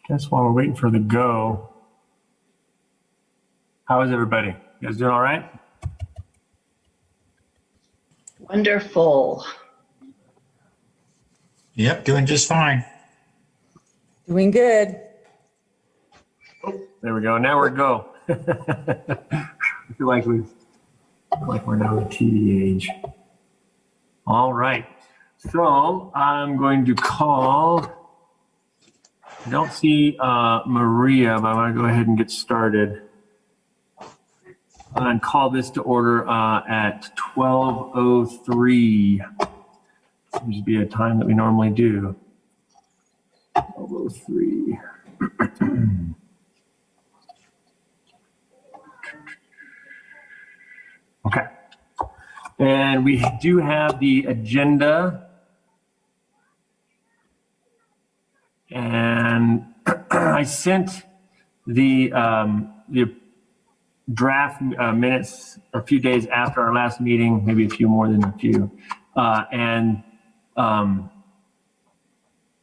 Guess while we're waiting for the go, how is everybody? You guys doing all right? Wonderful. Yep, doing just fine. Doing good. Oh, there we go. Now we're go. I feel like we're now in TV age. All right. So I'm going to call. I don't see Maria, but I'm going to go ahead and get started. And call this to order at 12:03. Seems to be a time that we normally do. 12:03. Okay. And we do have the agenda. And I sent the draft minutes a few days after our last meeting, maybe a few more than a few, and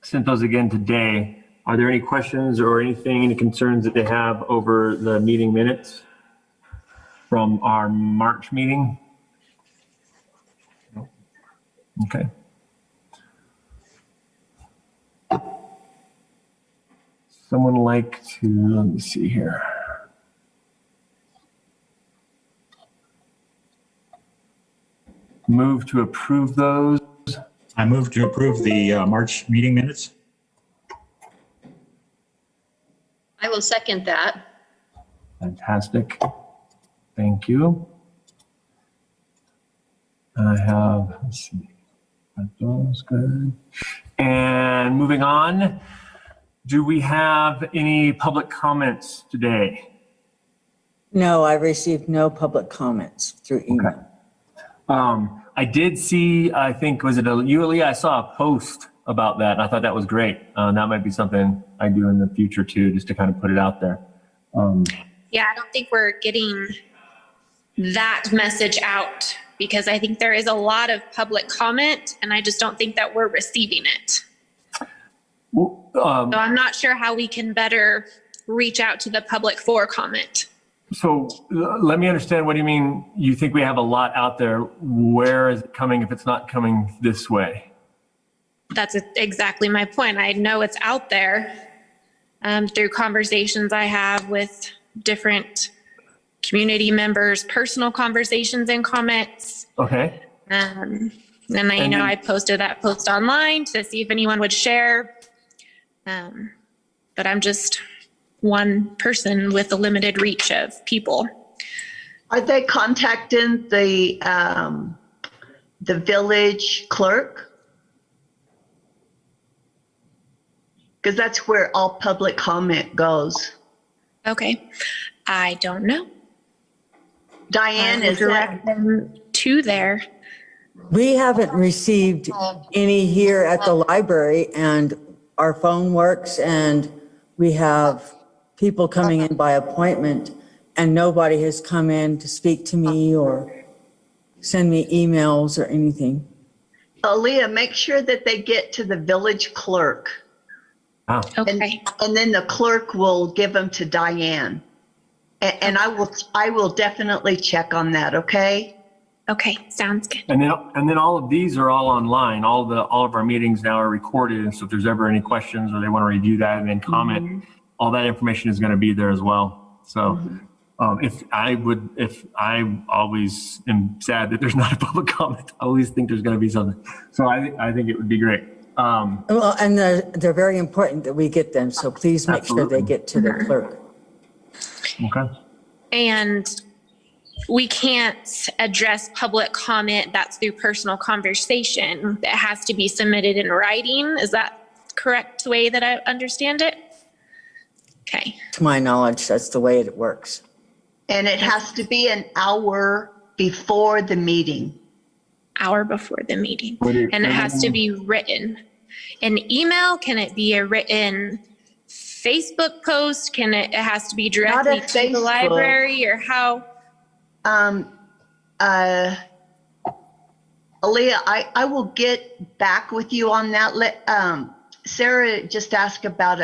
sent those again today. Are there any questions or any concerns that they have over the meeting minutes from our March meeting? Okay. Someone like to, let me see here. Move to approve those. I move to approve the March meeting minutes. I will second that. Fantastic. Thank you. I have, let's see, that was good. And moving on, do we have any public comments today? No, I received no public comments through email. Okay. I did see, I think, was it you, Leah? I saw a post about that, and I thought that was great. That might be something I do in the future too, just to kind of put it out there. Yeah, I don't think we're getting that message out because I think there is a lot of public comment, and I just don't think that we're receiving it. Well, So I'm not sure how we can better reach out to the public for comment. So let me understand, what do you mean? You think we have a lot out there? Where is it coming if it's not coming this way? That's exactly my point. I know it's out there through conversations I have with different community members, personal conversations and comments. Okay. And I posted that post online to see if anyone would share. But I'm just one person with a limited reach of people. Are they contacting the village clerk? Because that's where all public comment goes. Okay. I don't know. Diane, is direct that? them to there. We haven't received any here at the library, and our phone works, and we have people coming in by appointment, and nobody has come in to speak to me or send me emails or anything. Aaliyah, make sure that they get to the village clerk. Oh. Okay. And then the clerk will give them to Diane. And I will definitely check on that, okay? Okay. Sounds good. And then all of these are all online. All of our meetings now are recorded. And so if there's ever any questions or they want to review that and then comment, all that information is going to be there as well. So if I always am sad that there's not a public comment. I always think there's going to be something. So I think it would be great. Well, and they're very important that we get them, so please make sure they get to the clerk. Okay. And we can't address public comment that's through personal conversation. That has to be submitted in writing. Is that correct way that I understand it? Okay. To my knowledge, that's the way it works. And it has to be an hour before the meeting. Hour before the meeting. And it has to be written. An email, can it be a written Facebook post? It has to be directly to the library, or how? Aaliyah, I will get back with you on that. Sarah just asked about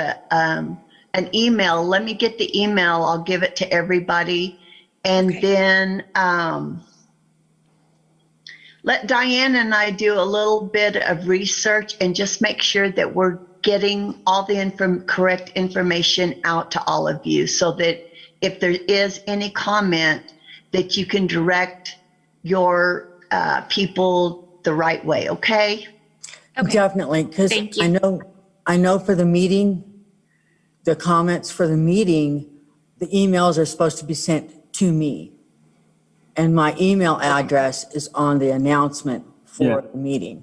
an email. Let me get the email. I'll give it to everybody. And Okay. then let Diane and I do a little bit of research and just make sure that we're getting all the correct information out to all of you, so that if there is any comment, that you can direct your people the right way, okay? Okay. Definitely, because Thank you. I know for the meeting, the comments for the meeting, the emails are supposed to be sent to me. And my email address is on the announcement Yeah. for the meeting.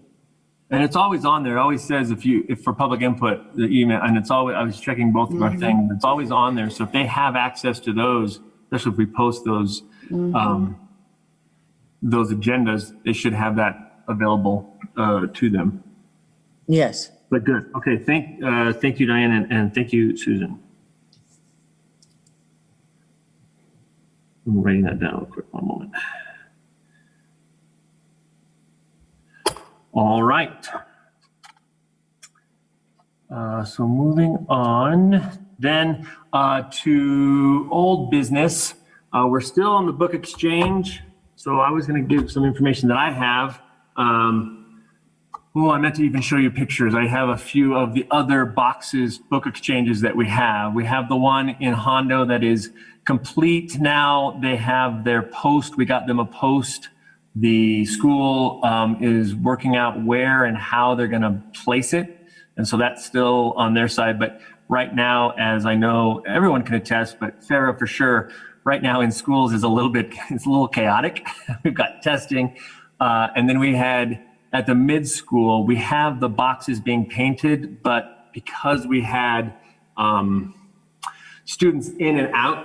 And it's always on there. It always says if for public input, the email, and it's always, I was checking both of our things. It's always on there. So if they have access to those, especially if we post those agendas, they should have that available to them. Yes. But good. Okay. Thank you, Diane, and thank you, Susan. I'm writing that down real quick. One moment. All right. So moving on then to old business. We're still on the book exchange. So I was going to give some information that I have. I meant to even show you pictures. I have a few of the other boxes, book exchanges that we have. We have the one in Hondo that is complete now. They have their post. We got them a post. The school is working out where and how they're going to place it. And so that's still on their side. But right now, as I know, everyone can attest, but Sarah for sure, right now in schools is it's a little chaotic. We've got testing. And then we had at the mid school, we have the boxes being painted, but because we had students in and out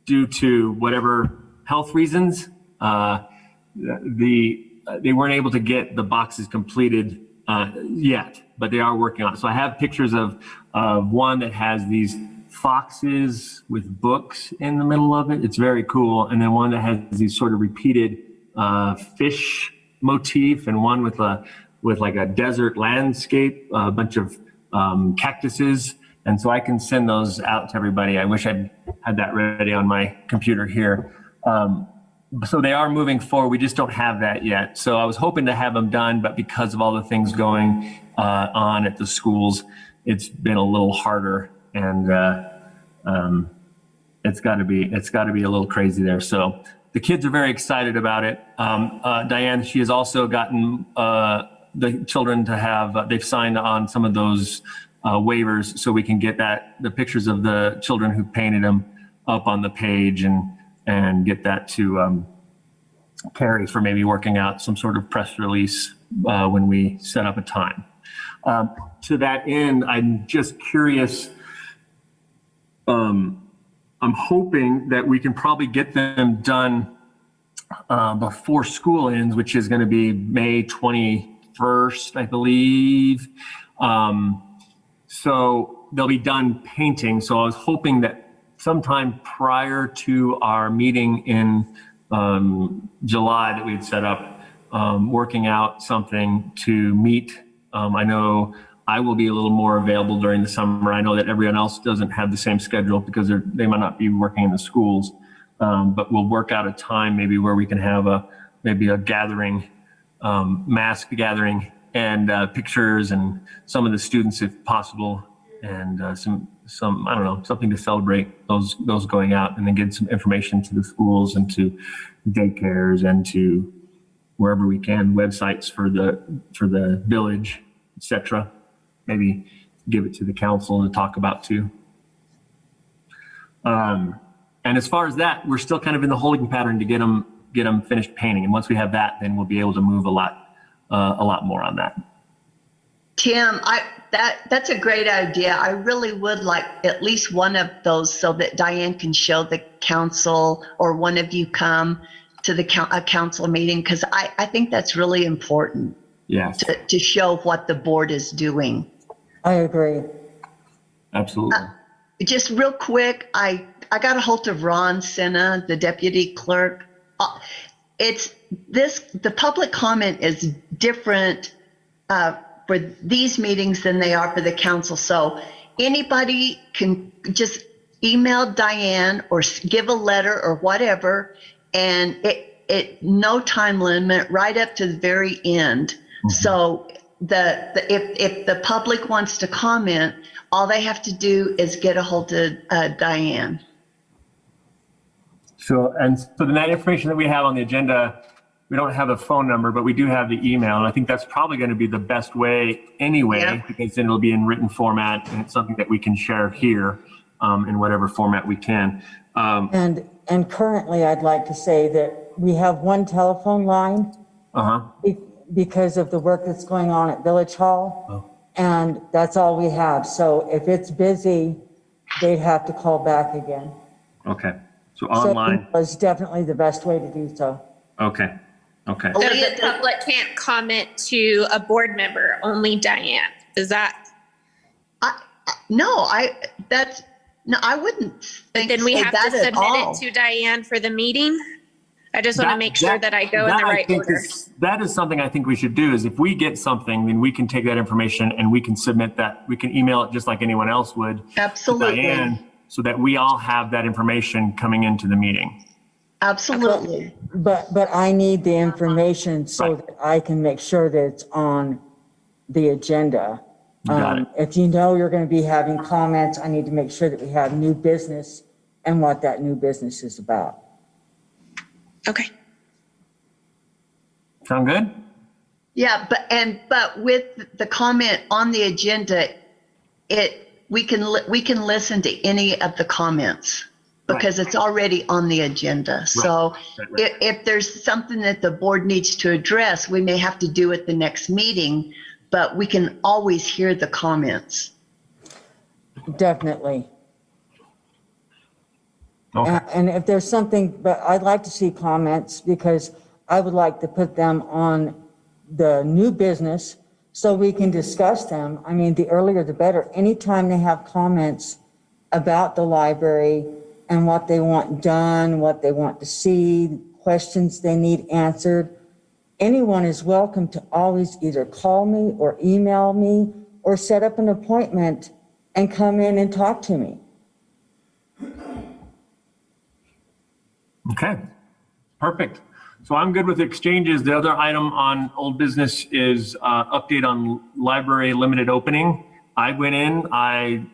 due to whatever health reasons, they weren't able to get the boxes completed yet, but they are working on it. So I have pictures of one that has these foxes with books in the middle of it. It's very cool. And then one that has these sort of repeated fish motif, and one with like a desert landscape, a bunch of cactuses. And so I can send those out to everybody. I wish I had that ready on my computer here. So they are moving forward. We just don't have that yet. So I was hoping to have them done, but because of all the things going on at the schools, it's been a little harder, and it's got to be a little crazy there. So the kids are very excited about it. Diane, she has also gotten the children to have, they've signed on some of those waivers, so we can get the pictures of the children who painted them up on the page and get that to Carrie for maybe working out some sort of press release when we set up a time. To that end, I'm just curious. I'm hoping that we can probably get them done before school ends, which is going to be May 21st, I believe. So they'll be done painting. So I was hoping that sometime prior to our meeting in July that we had set up, working out something to meet. I know I will be a little more available during the summer. I know that everyone else doesn't have the same schedule because they might not be working in the schools, but we'll work out a time maybe where we can have maybe a gathering, mask gathering, and pictures and some of the students if possible, and some I don't know, something to celebrate those going out, and then get some information to the schools and to daycares and to wherever we can, websites for the village, etc. Maybe give it to the council to talk about too. And as far as that, we're still kind of in the holding pattern to get them finished painting. And once we have that, then we'll be able to move a lot more on that. Tim, that's a great idea. I really would like at least one of those so that Diane can show the council, or one of you come to a council meeting, because I think that's really important. Yes, to show what the board is doing. I agree. absolutely. Just real quick, I got a hold of Ron Senna, the deputy clerk. The public comment is different for these meetings than they are for the council. So anybody can just email Diane or give a letter or whatever, and it no time limit right up to the very end. So if the public wants to comment, all they have to do is get a hold of Diane. So that information that we have on the agenda, we don't have a phone number, but we do have the email. And I think that's probably going to be the best way anyway, Yeah. because then it'll be in written format and it's something that we can share here in whatever format we can. And currently, I'd like to say that we have one telephone line because of the work that's going on at Village Hall. And that's all we have. So if it's busy, they'd have to call back again. Okay. So online. So it's definitely the best way to do so. Okay. Okay. So the public can't comment to a board member, only Diane. Is that? I wouldn't think Then we say have that to at submit all. it to Diane for the meeting? I just want to make sure that I go in the right order. That is something I think we should do, is if we get something, then we can take that information and we can submit that. We can email it just like anyone else would. Absolutely. To Diane, so that we all have that information coming into the meeting. Absolutely. But I need the information so Right. that I can make sure that it's on the agenda. Got it. If you know you're going to be having comments, I need to make sure that we have new business and what that new business is about. Okay. Sound good? Yeah, but with the comment on the agenda, we can listen to any of the comments because it's already on the agenda. So Right. if there's something that the board needs to address, we may have to do it the next meeting, but we can always hear the comments. Definitely. Okay. And if there's something, but I'd like to see comments because I would like to put them on the new business so we can discuss them. I mean, the earlier the better. Anytime they have comments about the library and what they want done, what they want to see, questions they need answered, anyone is welcome to always either call me or email me or set up an appointment and come in and talk to me. Okay, perfect. So I'm good with exchanges. The other item on old business is update on library limited opening. I went in, I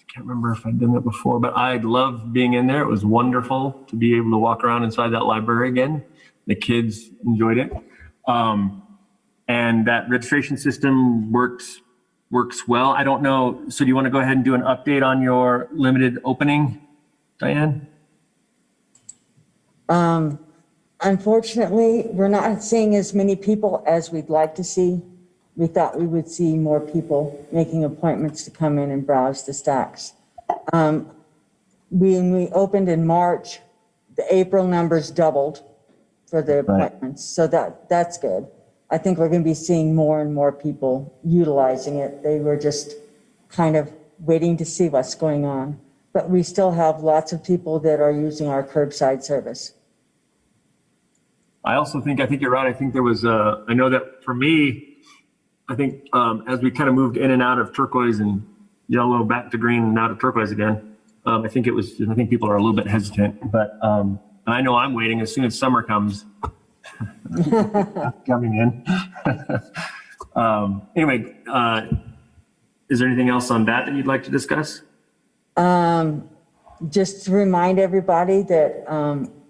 can't remember if I'd done that before, but I loved being in there. It was wonderful to be able to walk around inside that library again. The kids enjoyed it. And that registration system works well. I don't know. So do you want to go ahead and do an update on your limited opening, Diane? Unfortunately, we're not seeing as many people as we'd like to see. We thought we would see more people making appointments to come in and browse the stacks. When we opened in March, the April numbers doubled for the appointments. So that's good. I think we're going to be seeing more and more people utilizing it. They were just kind of waiting to see what's going on. But we still have lots of people that are using our curbside service. I think you're right. I think there was I know that for me, I think as we kind of moved in and out of turquoise and yellow back to green and out of turquoise again, I think people are a little bit hesitant, but I know I'm waiting as soon as summer comes. Coming in. Anyway, is there anything else on that you'd like to discuss? Just to remind everybody that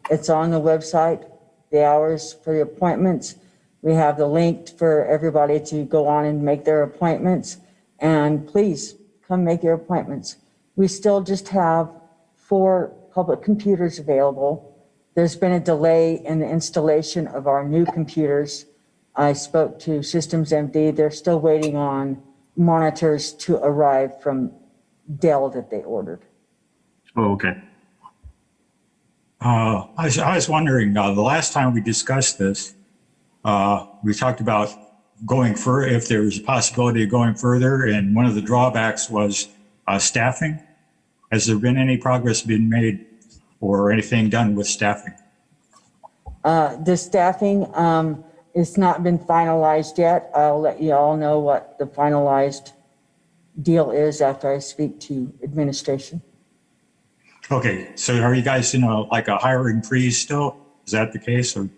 it's on the website, the hours for the appointments. We have the link for everybody to go on and make their appointments. And please come make your appointments. We still just have 4 public computers available. There's been a delay in the installation of our new computers. I spoke to Systems MD. They're still waiting on monitors to arrive from Dell that they ordered. Oh, okay. I was wondering, the last time we discussed this, we talked about if there was a possibility of going further, and one of the drawbacks was staffing. Has there been any progress been made or anything done with staffing? The staffing, it's not been finalized yet. I'll let you all know what the finalized deal is after I speak to administration. Okay, so are you guys in like a hiring freeze still? Is that the case? Or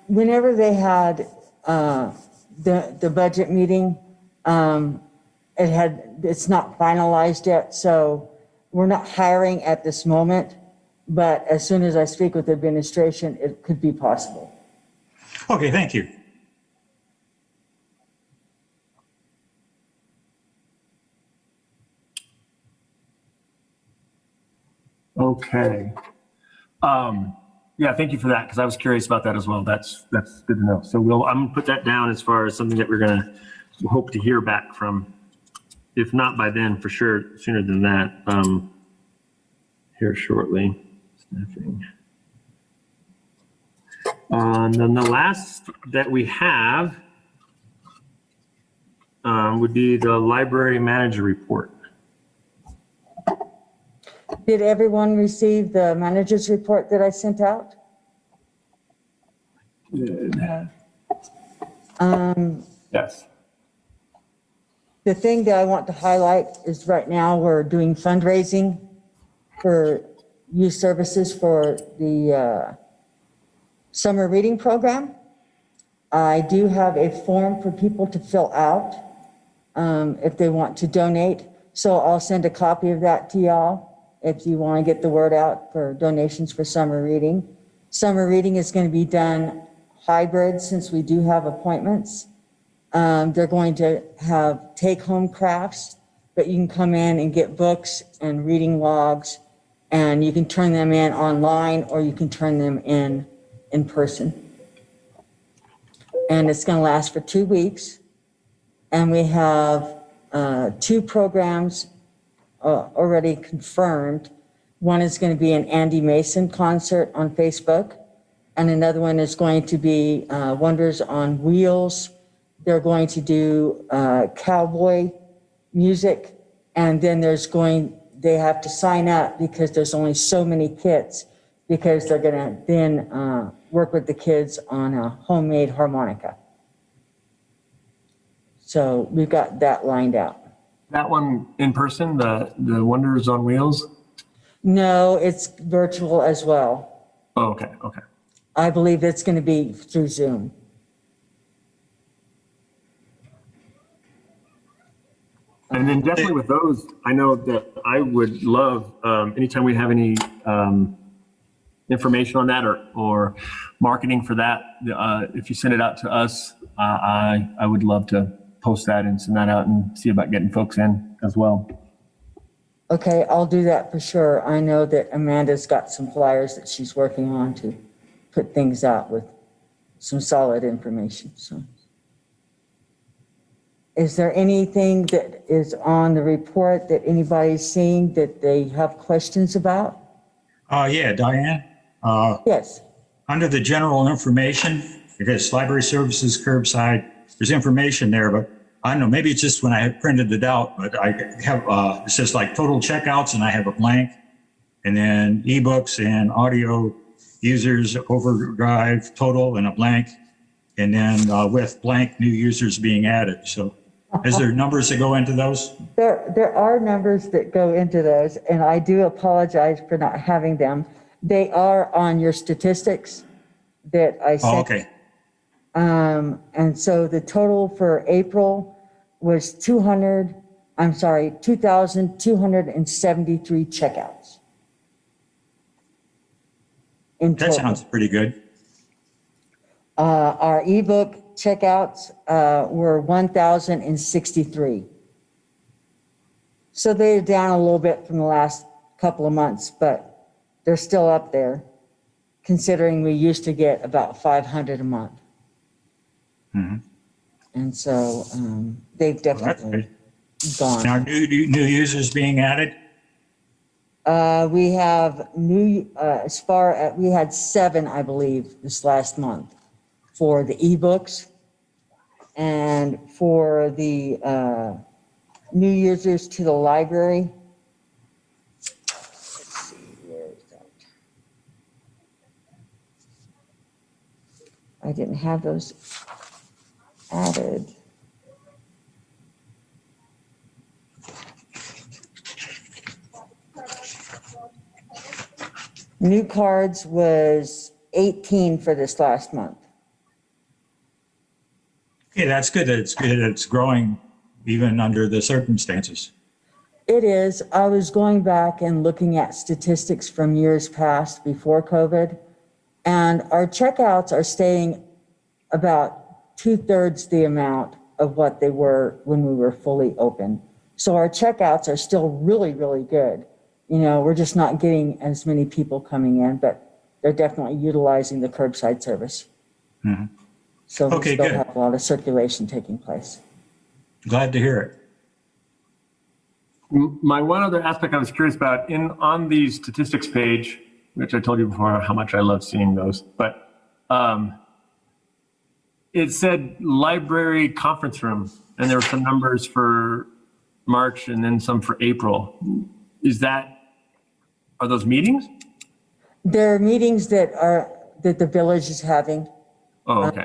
Whenever they had the budget meeting, it's not finalized yet, so we're not hiring at this moment. But as soon as I speak with the administration, it could be possible. Okay, thank you. Okay. Yeah, thank you for that, because I was curious about that as well. That's good to know. So I'm gonna put that down as far as something that we'll hope to hear back from. If not by then, for sure, sooner than that, here shortly. Staffing. And then the last that we have would be the library manager report. Did everyone receive the manager's report that I sent out? Yes. The thing that I want to highlight is right now we're doing fundraising for youth services for the summer reading program. I do have a form for people to fill out if they want to donate. So I'll send a copy of that to y'all if you want to get the word out for donations for summer reading. Summer reading is going to be done hybrid since we do have appointments. They're going to have take-home crafts, but you can come in and get books and reading logs, and you can turn them in online or you can turn them in person. And it's going to last for 2 weeks. And we have 2 programs already confirmed. One is going to be an Andy Mason concert on Facebook, and another one is going to be Wonders on Wheels. They're going to do cowboy music, and then they have to sign up because there's only so many kits, because they're going to then work with the kids on a homemade harmonica. So we've got that lined out. That one in person, the Wonders on Wheels? No, it's virtual as well. Oh, okay. I believe it's going to be through Zoom. And then definitely with those, I know that I would love, anytime we have any information on that or marketing for that, if you send it out to us, I would love to post that and send that out and see about getting folks in as well. Okay, I'll do that for sure. I know that Amanda's got some flyers that she's working on to put things out with some solid information. So, is there anything that is on the report that anybody's seeing that they have questions about? Yeah, Diane. Yes. Under the general information, because library services curbside, there's information there, but I don't know, maybe it's just when I had printed it out, but I have, it says like total checkouts and I have a blank, and then ebooks and audio users overdrive total and a blank, and then with blank new users being added. So is there numbers that go into those? There are numbers that go into those, and I do apologize for not having them. They are on your statistics that I sent. Oh, okay. And so the total for April was 2,273 checkouts. In That total. sounds pretty good. Our ebook checkouts were 1,063. So they're down a little bit from the last couple of months, but they're still up there, considering we used to get about 500 a month. Mhm. And so they've That's definitely good. gone. Now, new users being added? We have we had 7, I believe, this last month for the ebooks, and for the new users to the library. Let's see, where is that? I didn't have those added. New cards was 18 for this last month. Okay, that's good. It's good. It's growing even under the circumstances. It is. I was going back and looking at statistics from years past before COVID, and our checkouts are staying about 2/3 the amount of what they were when we were fully open. So our checkouts are still really, really good. You know, we're just not getting as many people coming in, but they're definitely utilizing the curbside service. Mhm. So we Okay, still good. have a lot of circulation taking place. Glad to hear it. My one other aspect I was curious about on the statistics page, which I told you before how much I love seeing those, but it said library conference room, and there were some numbers for March and then some for April. Are those meetings? There are meetings that the village is having. Oh, okay.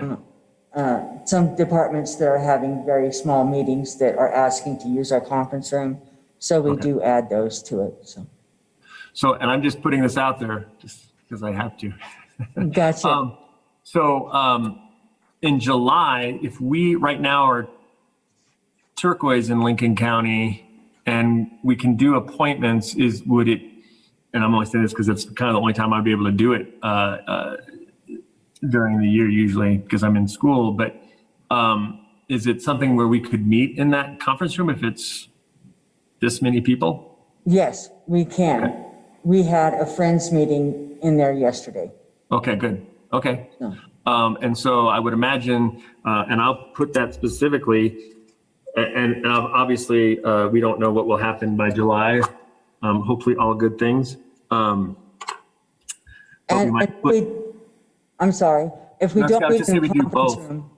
Some departments that are having very small meetings that are asking to use our conference room. So we Okay. do add those to it. So And I'm just putting this out there just because I have to. gotcha. In July, if we right now are turquoise in Lincoln County and we can do appointments, and I'm only saying this because it's kind of the only time I'd be able to do it during the year usually because I'm in school, but is it something where we could meet in that conference room if it's this many people? Yes, we can. Okay. We had a friends meeting in there yesterday. Okay, good. Okay. No. And so I would imagine, and I'll put that specifically, and obviously we don't know what will happen by July. Hopefully all good things. But we And might I'm sorry, if we No, don't I was meet just in saying the we do conference both. room,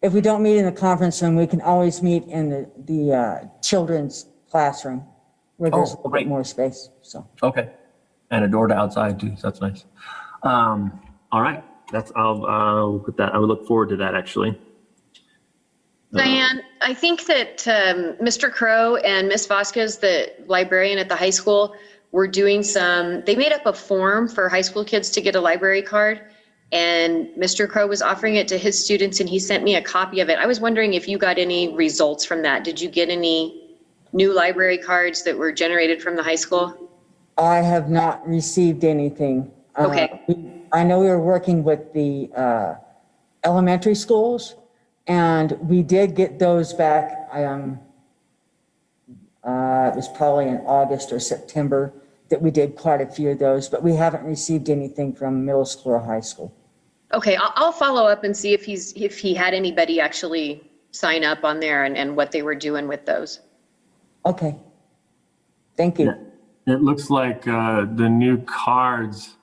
if we don't meet in the conference room, we can always meet in the children's classroom where there's a little great. bit more space. So Okay. And a door to outside too, so that's nice. All right, I'll put that, I would look forward to that actually. Diane, I think that Mr. Crow and Miss Vasquez, the librarian at the high school, were doing they made up a form for high school kids to get a library card. And Mr. Crow was offering it to his students and he sent me a copy of it. I was wondering if you got any results from that. Did you get any new library cards that were generated from the high school? I have not received anything. Okay. I know we were working with the elementary schools, and we did get those back. It was probably in August or September that we did quite a few of those, but we haven't received anything from middle school or high school. Okay, I'll follow up and see if he had anybody actually sign up on there and what they were doing with those. Okay. Thank you. It looks like the new cards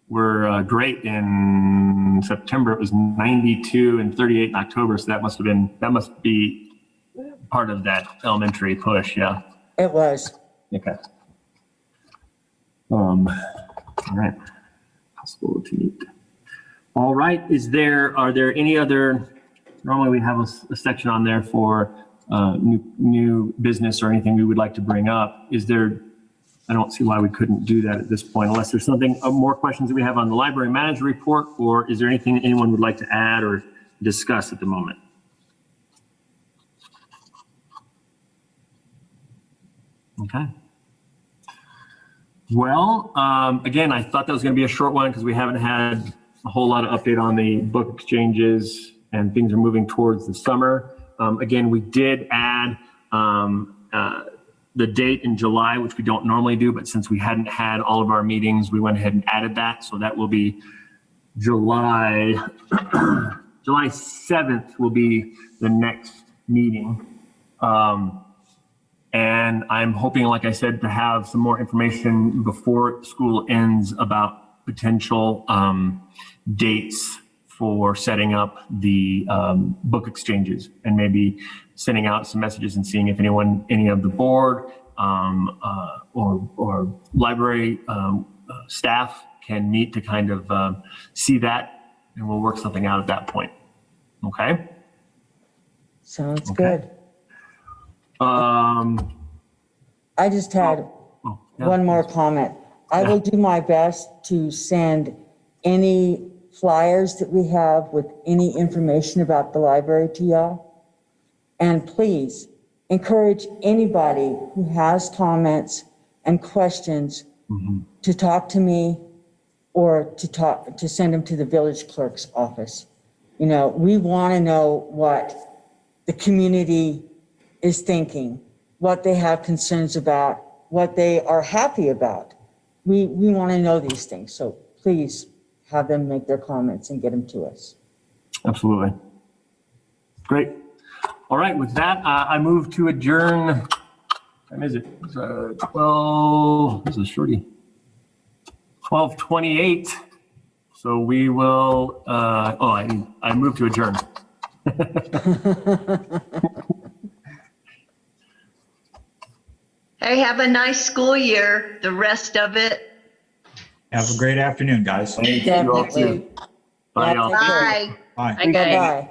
were great in September. It was 92 and 38 in October. So that must be part of that elementary push. Yeah. It was. Okay. All right. Possible to meet. All right. Are there any other, normally we have a section on there for new business or anything we would like to bring up. I don't see why we couldn't do that at this point, unless there's more questions that we have on the library manager report, or is there anything anyone would like to add or discuss at the moment? Okay. Well, again, I thought that was going to be a short one because we haven't had a whole lot of update on the book exchanges and things are moving towards the summer. Again, we did add the date in July, which we don't normally do, but since we hadn't had all of our meetings, we went ahead and added that. So that will be July 7th will be the next meeting. And I'm hoping, like I said, to have some more information before school ends about potential dates for setting up the book exchanges, and maybe sending out some messages and seeing if any of the board or library staff can meet to kind of see that, and we'll work something out at that point. Okay. Sounds Okay. good. I just had yeah. one more comment. I will do my best to send any flyers that we have with any information about the library to y'all. And please encourage anybody who has comments and questions to talk to me or to send them to the village clerk's office. You know, we want to know what the community is thinking, what they have concerns about, what they are happy about. We want to know these things. So please have them make their comments and get them to us. Absolutely. Great. All right, with that, I move to adjourn. What time is it? It's 12, this is shorty. 12:28. So we will, I move to adjourn. Hey, have a nice school year, the rest of it. Have a great afternoon, guys. Thank you all Definitely. too. Bye, Yeah, y'all. take care. Bye. Bye. Bye, guys. Bye-bye.